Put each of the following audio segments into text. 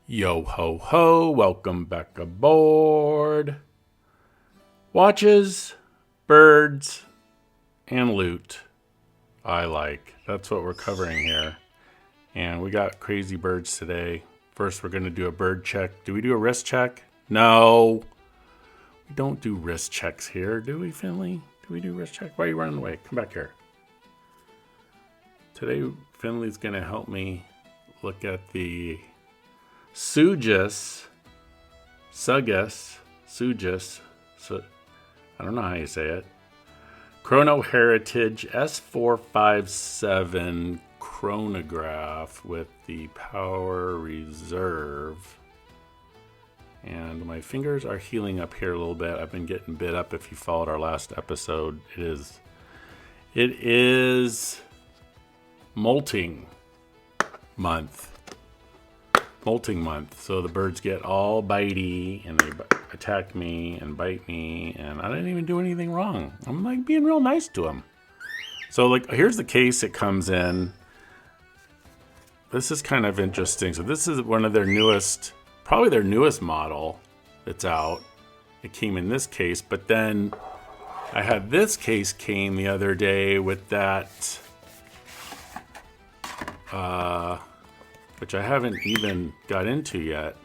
Yo ho ho, welcome back aboard. Watches, birds, and loot. I like. That's what we're covering here. And we got crazy birds today. First, we're going to do a bird check. Do we do a wrist check? No. We don't do wrist checks here, do we, Finley? Do we do wrist check? Why are you running away? Come back here. Today, Finley's going to help me look at the Sugess S457. I don't know how you say it. Chrono Heritage S457 chronograph with the power reserve. And my fingers are healing up here a little bit. I've been getting bit up. If you followed our last episode, it is molting month. Molting month, so the birds get all bitey and they attack me and bite me, and I didn't even do anything wrong. I'm like being real nice to them. So like, here's the case it comes in. This is kind of interesting. So this is one of their newest, probably their newest model that's out. It came in this case, but then I had this case came the other day with that which I haven't even got into yet.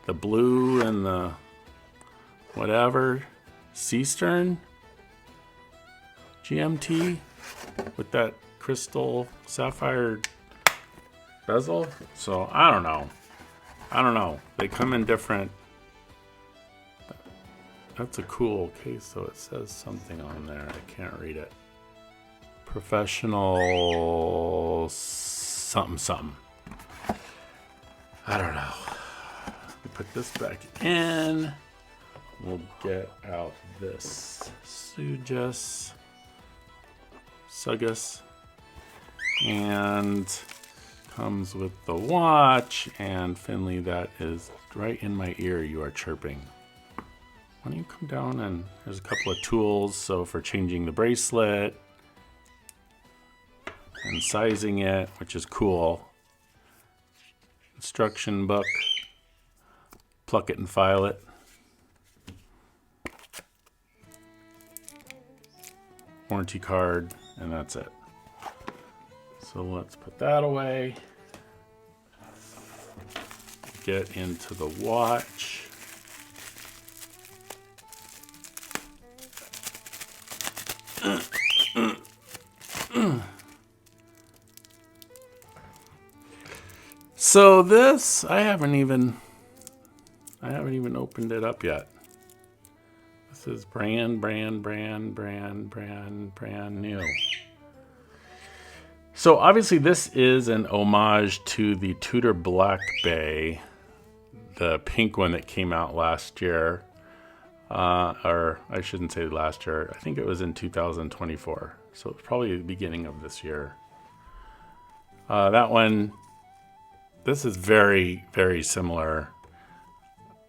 The blue and the whatever sea stern GMT with that crystal sapphire bezel. So I don't know. They come in different. That's a cool case, so it says something on there. I can't read it. Professional something. I don't know. We put this back in. We'll get out this Sugess, and comes with the watch. And Finley, that is right in my ear. You are chirping. Why don't you come down, and there's a couple of tools. So for changing the bracelet and sizing it, which is cool. Instruction book. Pluck it and file it. Warranty card, and that's it. So let's put that away. Get into the watch. So this, I haven't even opened it up yet. This is brand new. So obviously this is an homage to the Tudor Black Bay, the pink one that came out last year. Or I shouldn't say last year. I think it was in 2024. So it's probably the beginning of this year. That one. This is very, very similar.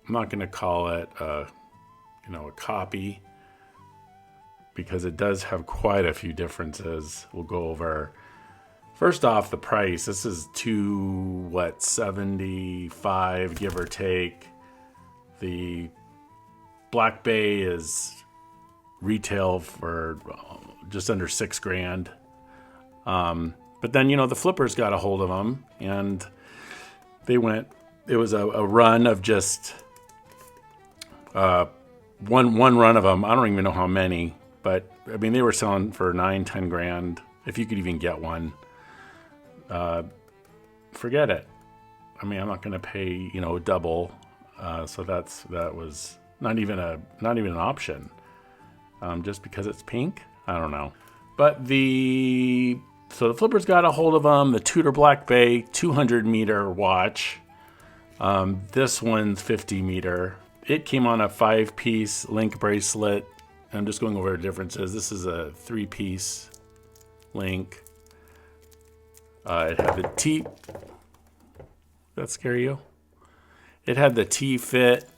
I'm not going to call it a copy, because it does have quite a few differences. We'll go over. First off, the price. This is $275, give or take. The Black Bay is retail for just under $6,000. But then the flippers got a hold of them, and it was a run of just one run of them. I don't even know how many, but I mean, they were selling for $9-10 if you could even get one. Forget it. I mean, I'm not going to pay double. So that was not even an option. Just because it's pink, I don't know. But the flippers got a hold of them. The Tudor Black Bay 200 meter watch. This one's 50 meter. It came on a 5-piece link bracelet. I'm just going over the differences. This is a 3-piece link. It had the T. That scare you? It had the T-fit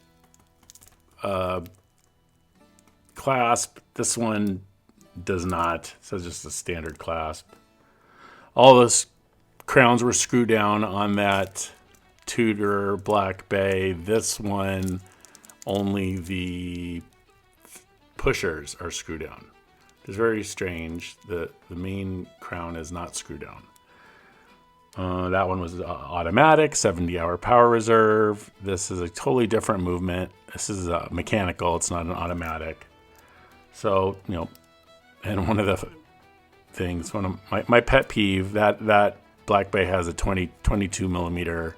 clasp. This one does not. So it's just a standard clasp. All those crowns were screwed down on that Tudor Black Bay. This one, only the pushers are screw down. It's very strange. The main crown is not screw down. That one was automatic, 70-hour power reserve. This is a totally different movement. This is mechanical. It's not an automatic. So, you know, and one of the things, one of my pet peeve, that Black Bay has a 22 millimeter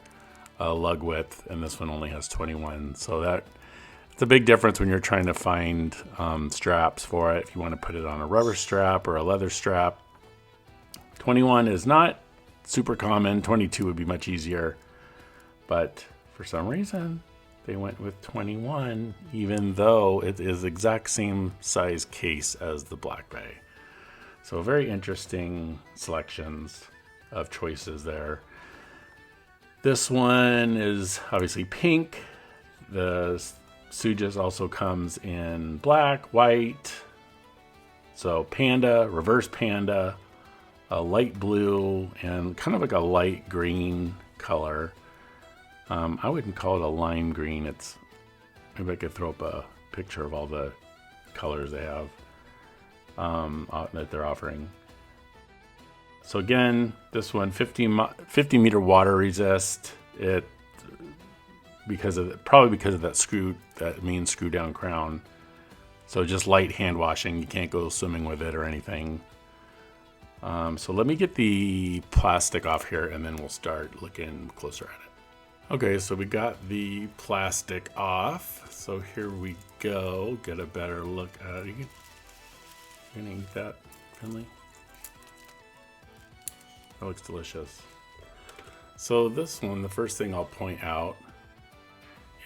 lug width, and this one only has 21. So it's a big difference when you're trying to find straps for it. If you want to put it on a rubber strap or a leather strap, 21 is not super common. 22 would be much easier, but for some reason they went with 21, even though it is exact same size case as the Black Bay. So very interesting selections of choices there. This one is obviously pink. The Sugess also comes in black, white, so panda, reverse panda, a light blue, and kind of like a light green color. I wouldn't call it a lime green. Maybe I could throw up a picture of all the colors they have that they're offering. So again, this one 50 meter water resist. Probably because of that main screw down crown. So just light hand washing. You can't go swimming with it or anything. So let me get the plastic off here and then we'll start looking closer at it. Okay, so we got the plastic off. So here we go. Get a better look at it. You gonna eat that, Finley? That looks delicious. So this one, the first thing I'll point out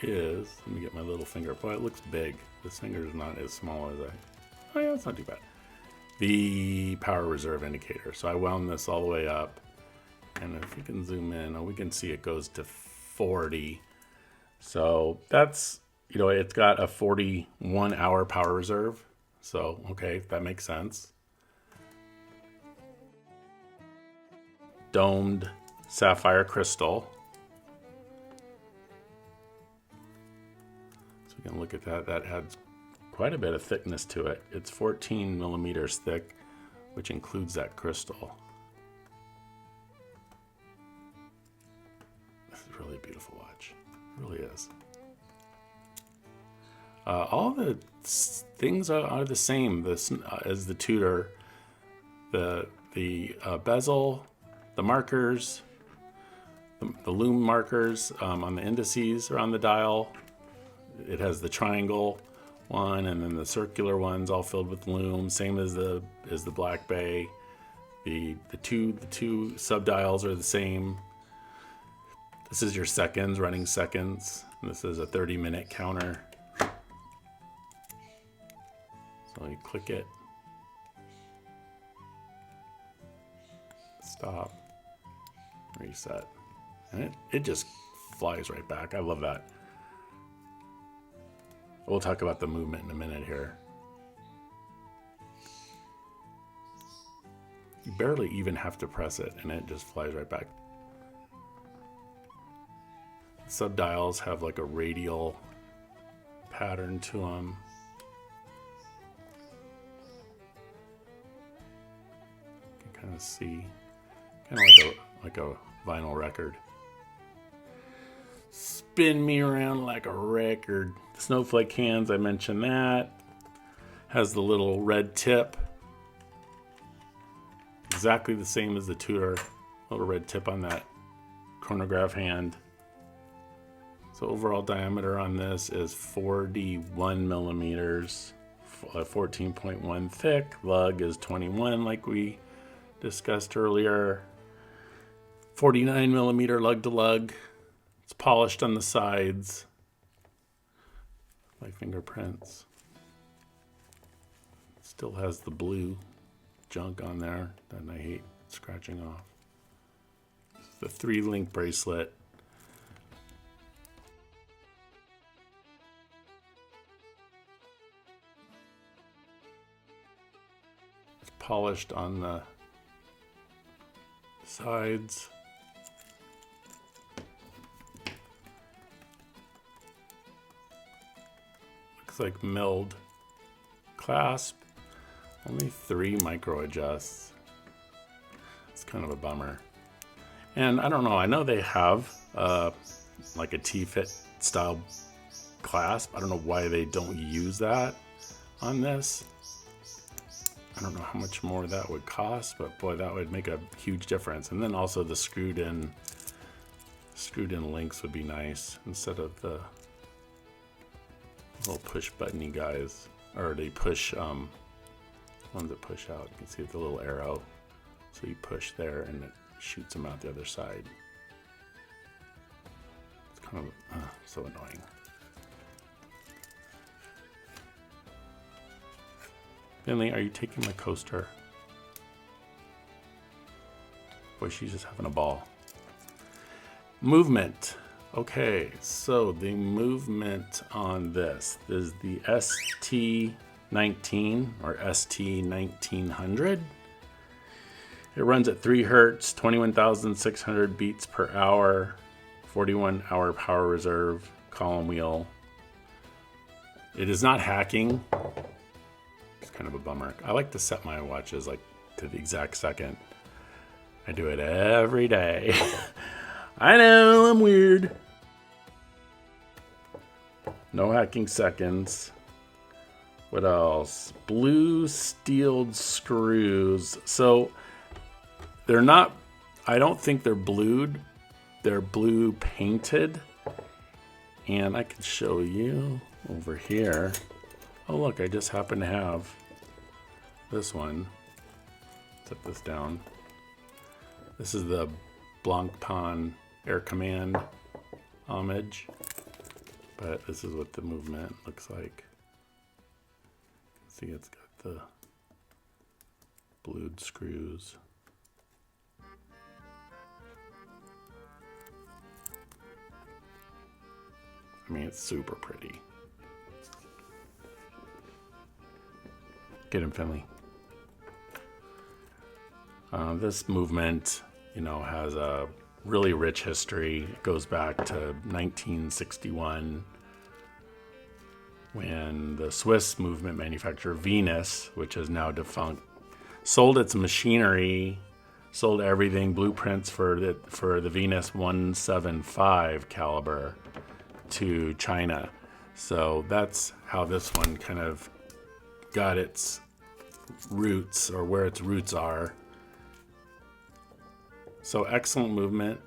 is, let me get my little finger. Boy, it looks big. This finger is not as small as oh yeah, it's not too bad. The power reserve indicator. So I wound this all the way up, and if we can zoom in, we can see it goes to 40. So that's, it's got a 41-hour power reserve. So, okay, that makes sense. Domed sapphire crystal. So we can look at that. That adds quite a bit of thickness to it. It's 14 millimeters thick, which includes that crystal. This is really a beautiful watch. It really is. All the things are the same as the Tudor. The bezel, the markers, the lume markers on the indices around the dial. It has the triangle one, and then the circular ones all filled with lume, same as the Black Bay. The two sub-dials are the same. This is your seconds, running seconds. This is a 30-minute counter. So you click it, stop, reset, and it just flies right back. I love that. We'll talk about the movement in a minute here. You barely even have to press it, and it just flies right back. Subdials have like a radial pattern to them. You can kind of see, kind of like a vinyl record. Spin me around like a record. The snowflake hands, I mentioned that. Has the little red tip. Exactly the same as the Tudor. Little red tip on that chronograph hand. So overall diameter on this is 41 millimeters, 14.1 thick. Lug is 21 like we discussed earlier. 49 millimeter lug to lug. It's polished on the sides, like fingerprints. Still has the blue junk on there that I hate scratching off. The 3-link bracelet. It's polished on the sides. looks like milled clasp. Only 3 micro adjusts. It's kind of a bummer. And I don't know, I know they have like a T-fit style clasp. I don't know why they don't use that on this. I don't know how much more that would cost, but boy, that would make a huge difference. And then also the screwed in links would be nice instead of the little push buttony guys, or they push ones that push out. You can see the little arrow, so you push there and it shoots them out the other side. It's kind of so annoying. Finley, are you taking my coaster? Boy, she's just having a ball. Movement. Okay, so the movement on this is the ST19 or ST1900. It runs at 3 Hertz, 21,600 beats per hour, 41 hour power reserve, column wheel. It is not hacking. It's kind of a bummer. I like to set my watches like to the exact second. I do it every day. I know, I'm weird. No hacking seconds. What else? Blue steeled screws. So they're not, I don't think they're blued. They're blue painted. And I can show you over here. Oh look, I just happen to have this one. Set this down. This is the Blancpain Air Command homage. But this is what the movement looks like. See, it's got the blued screws. I mean, it's super pretty. Get him, Finley. This movement, you know, has a really rich history. It goes back to 1961 when the Swiss movement manufacturer Venus, which is now defunct, sold its machinery, sold everything, blueprints for the Venus 175 caliber to China. So that's how this one kind of got its roots, or where its roots are. So excellent movement.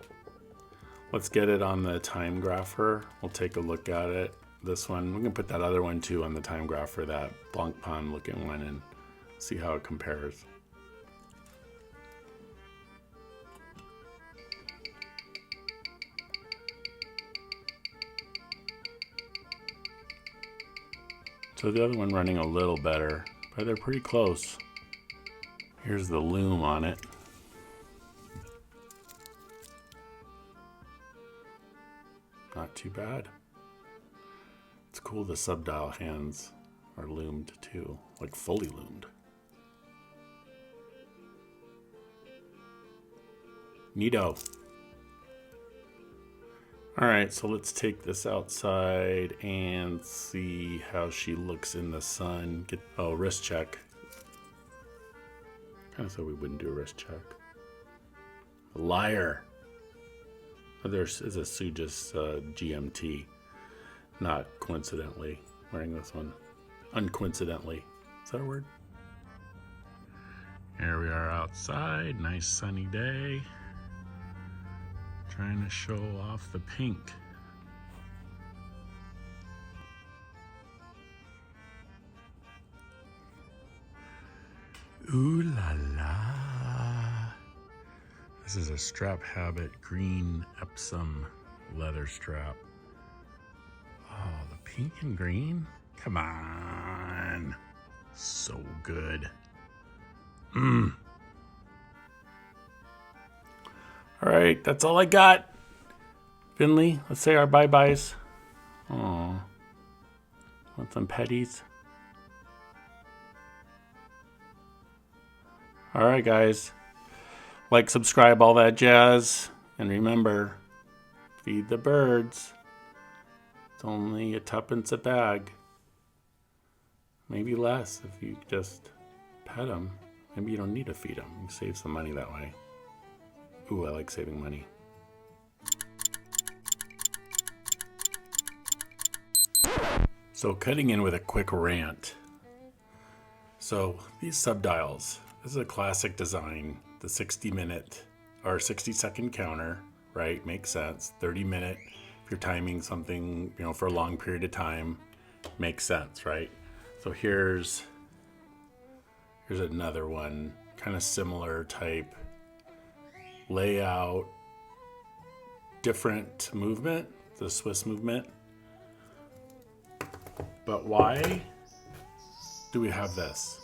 Let's get it on the timegrapher. We'll take a look at it. This one, we can put that other one too on the timegrapher, that Blancpain looking one, and see how it compares. So the other one running a little better, but they're pretty close. Here's the lume on it. Not too bad. It's cool the subdial hands are loomed too, like fully loomed. Neato. All right, so let's take this outside and see how she looks in the sun. Wrist check. Kind of thought we wouldn't do a wrist check. Liar. Oh, there is a Sugess GMT. Not coincidentally wearing this one. Uncoincidentally. Is that a word? Here we are outside. Nice sunny day. Trying to show off the pink. Ooh la la. This is a Strap Habit green Epsom leather strap. Oh, the pink and green? Come on. So good. All right, that's all I got. Finley, let's say our bye-byes. Oh, want some petties? All right, guys. Like, subscribe, all that jazz. And remember, feed the birds. It's only a tuppence a bag. Maybe less if you just pet them. Maybe you don't need to feed them. You save some money that way. Ooh, I like saving money. So cutting in with a quick rant. So these subdials, this is a classic design. The 60-minute or 60-second counter, right? Makes sense. 30-minute, if you're timing something, for a long period of time, makes sense, right? So here's another one, kind of similar type layout, different movement, the Swiss movement. But why do we have this?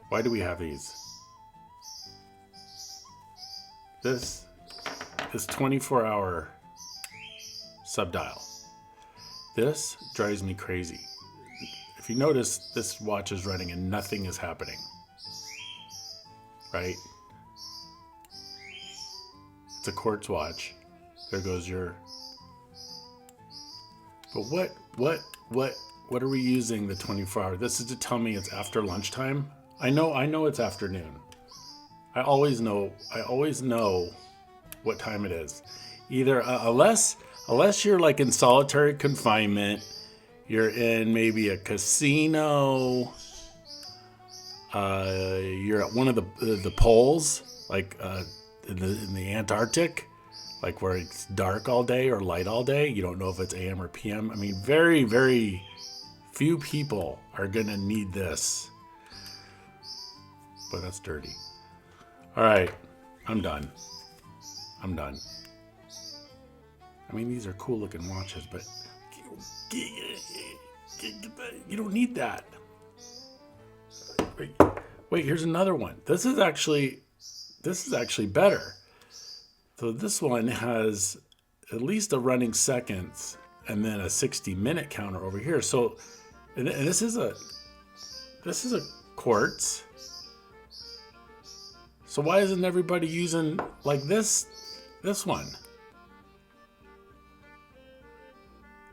Why do we have these? This 24-hour subdial. This drives me crazy. If you notice, this watch is running and nothing is happening. Right? It's a quartz watch. There goes your... But what are we using the 24-hour? This is to tell me it's after lunchtime? I know it's afternoon. I always know what time it is. Either unless you're like in solitary confinement, you're in maybe a casino, you're at one of the poles, like in the Antarctic, like where it's dark all day or light all day. You don't know if it's AM or PM. I mean, very, very few people are gonna need this. But that's dirty. All right, I'm done. I mean, these are cool looking watches, but you don't need that. Wait, here's another one. This is actually better. So this one has at least a running seconds and then a 60-minute counter over here. So, and this is a quartz. So why isn't everybody using like this one?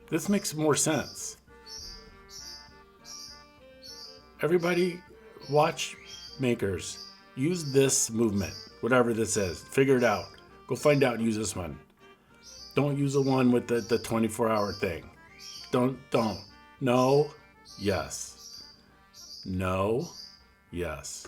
This makes more sense. Everybody, watch makers, use this movement, whatever this is. Figure it out. Go find out and use this one. Don't use the one with the 24-hour thing. Don't. No, yes. No, yes.